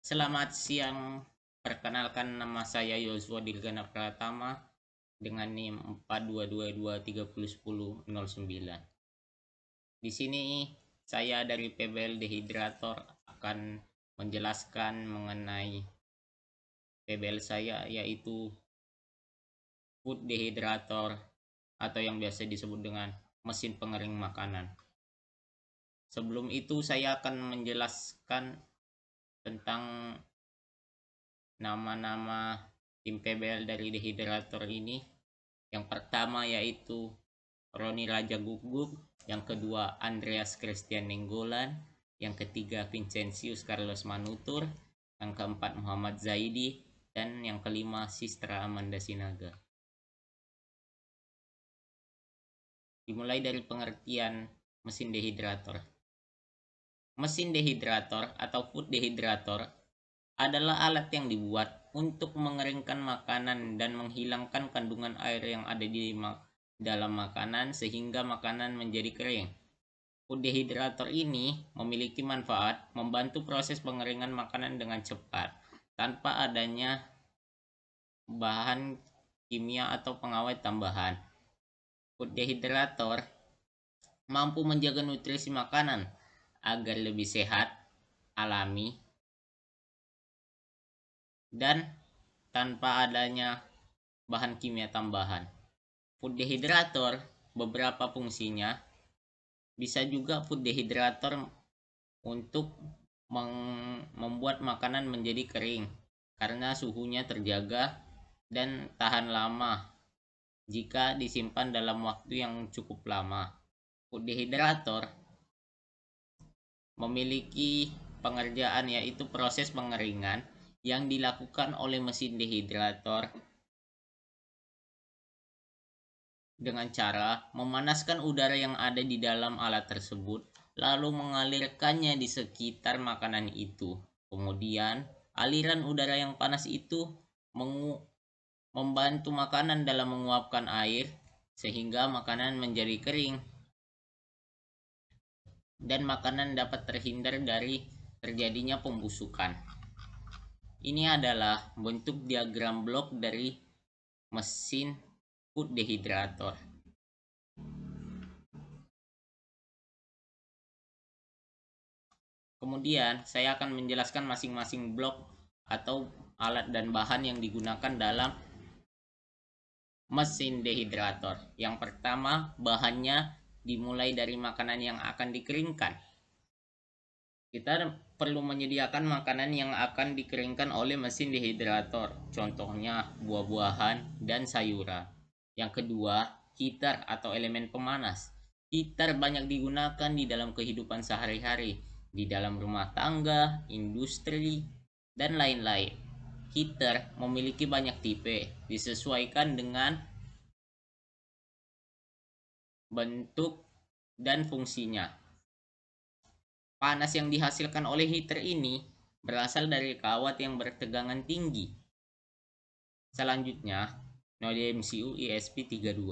Selamat siang, perkenalkan nama saya Yosua Dilgana Pratama dengan NIM 4222301009. Di sini saya dari PBL Dehydrator akan menjelaskan mengenai PBL saya, yaitu Food Dehydrator atau yang biasa disebut dengan mesin pengering makanan. Sebelum itu saya akan menjelaskan tentang nama-nama tim PBL dari Dehydrator ini. Yang pertama yaitu Roni Raja Gugup, yang kedua Andreas Christian Nenggolan, yang ketiga Vincentius Carlos Manutur, yang keempat Muhammad Zaidi, dan yang kelima Sistra Amanda Sinaga. Dimulai dari pengertian mesin dehydrator. Mesin dehydrator atau food dehydrator adalah alat yang dibuat untuk mengeringkan makanan dan menghilangkan kandungan air yang ada di dalam makanan sehingga makanan menjadi kering. Food dehydrator ini memiliki manfaat membantu proses pengeringan makanan dengan cepat tanpa adanya bahan kimia atau pengawet tambahan. Food dehydrator mampu menjaga nutrisi makanan agar lebih sehat, alami, dan tanpa adanya bahan kimia tambahan. Food dehydrator beberapa fungsinya. Bisa juga food dehydrator untuk membuat makanan menjadi kering karena suhunya terjaga dan tahan lama jika disimpan dalam waktu yang cukup lama. Food dehydrator memiliki pengerjaan yaitu proses pengeringan yang dilakukan oleh mesin dehydrator dengan cara memanaskan udara yang ada di dalam alat tersebut, lalu mengalirkannya di sekitar makanan itu. Kemudian, aliran udara yang panas itu membantu makanan dalam menguapkan air, sehingga makanan menjadi kering dan makanan dapat terhindar dari terjadinya pembusukan. Ini adalah bentuk diagram blok dari mesin food dehydrator. Kemudian saya akan menjelaskan masing-masing blok atau alat dan bahan yang digunakan dalam mesin dehydrator. Yang pertama, bahannya dimulai dari makanan yang akan dikeringkan. Kita perlu menyediakan makanan yang akan dikeringkan oleh mesin dehydrator. Contohnya buah-buahan dan sayuran. Yang kedua, heater atau elemen pemanas. Heater banyak digunakan di dalam kehidupan sehari-hari, di dalam rumah tangga, industri, dan lain-lain. Heater memiliki banyak tipe, disesuaikan dengan bentuk dan fungsinya. Panas yang dihasilkan oleh heater ini berasal dari kawat yang bertegangan tinggi. Selanjutnya, node MCU ESP32.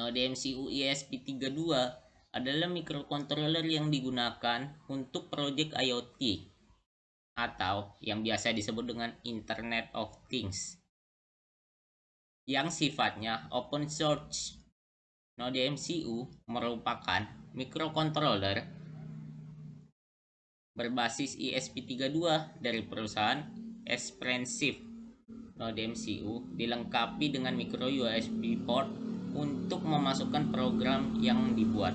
Node MCU ESP32 adalah microcontroller yang digunakan untuk proyek IoT atau yang biasa disebut dengan Internet of Things yang sifatnya open source. Node MCU merupakan microcontroller berbasis ESP32 dari perusahaan Espressif. Node MCU dilengkapi dengan micro USB port untuk memasukkan program yang dibuat.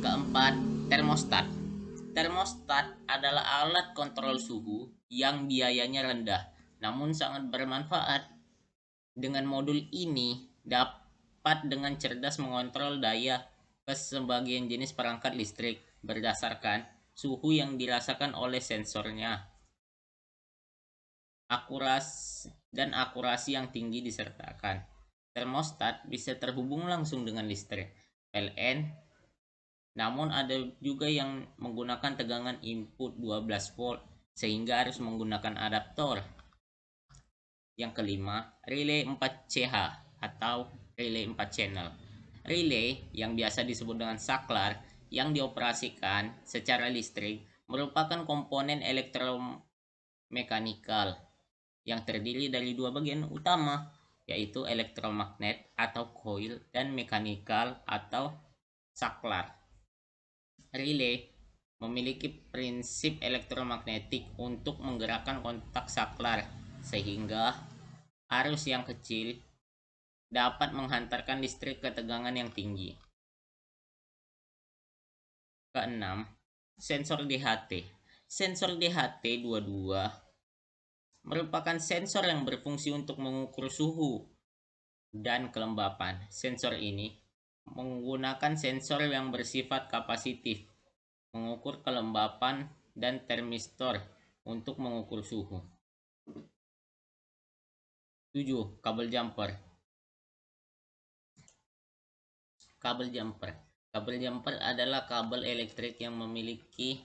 Keempat, termostat. Termostat adalah alat kontrol suhu yang biayanya rendah namun sangat bermanfaat. Dengan modul ini dapat dengan cerdas mengontrol daya ke sebagian jenis perangkat listrik berdasarkan suhu yang dirasakan oleh sensornya. Akurasi yang tinggi disertakan. Termostat bisa terhubung langsung dengan listrik PLN, namun ada juga yang menggunakan tegangan input 12 volt sehingga harus menggunakan adaptor. Yang kelima, relay 4CH atau relay 4 channel. Relay yang biasa disebut dengan saklar yang dioperasikan secara listrik merupakan komponen elektromekanikal yang terdiri dari dua bagian utama, yaitu elektromagnet atau coil dan mekanikal atau saklar. Relay memiliki prinsip elektromagnetik untuk menggerakkan kontak saklar sehingga arus yang kecil dapat menghantarkan listrik ke tegangan yang tinggi. Keenam, sensor DHT. Sensor DHT22 merupakan sensor yang berfungsi untuk mengukur suhu dan kelembapan. Sensor ini menggunakan sensor yang bersifat kapasitif, mengukur kelembapan, dan termistor untuk mengukur suhu. 7. Kabel jumper. Kabel jumper. Kabel jumper adalah kabel elektrik yang memiliki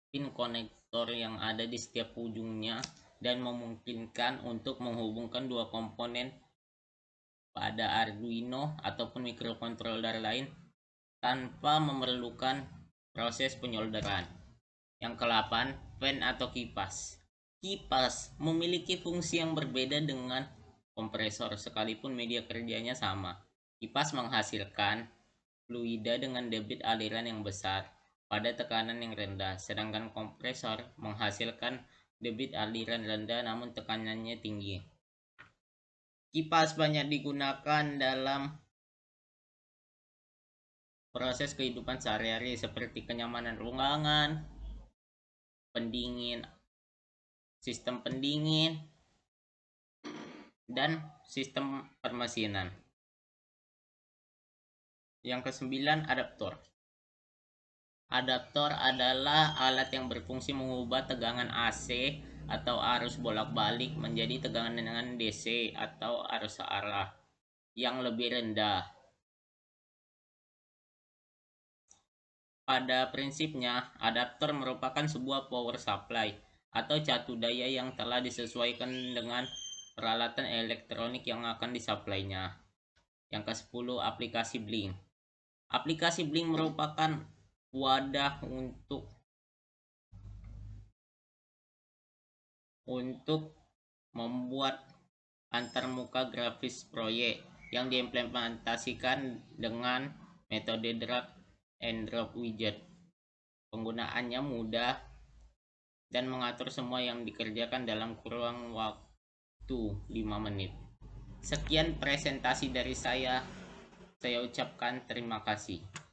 pin konektor yang ada di setiap ujungnya dan memungkinkan untuk menghubungkan dua komponen pada Arduino ataupun microcontroller lain tanpa memerlukan proses penyolderan. Yang ke-8, fan atau kipas. Kipas memiliki fungsi yang berbeda dengan kompresor sekalipun media kerjanya sama. Kipas menghasilkan fluida dengan debit aliran yang besar pada tekanan yang rendah, sedangkan kompresor menghasilkan debit aliran rendah namun tekanannya tinggi. Kipas banyak digunakan dalam proses kehidupan sehari-hari seperti kenyamanan ruangan, pendingin, sistem pendingin, dan sistem permesinan. Yang ke-9, adaptor. Adaptor adalah alat yang berfungsi mengubah tegangan AC atau arus bolak-balik menjadi tegangan dengan DC atau arus searah yang lebih rendah. Pada prinsipnya, adaptor merupakan sebuah power supply atau catu daya yang telah disesuaikan dengan peralatan elektronik yang akan disuplainya. Yang ke-10, aplikasi Blink. Aplikasi Blink merupakan wadah untuk membuat antarmuka grafis proyek yang diimplementasikan dengan metode drag and drop widget. Penggunaannya mudah dan mengatur semua yang dikerjakan dalam kurun waktu 5 menit. Sekian presentasi dari saya ucapkan terima kasih.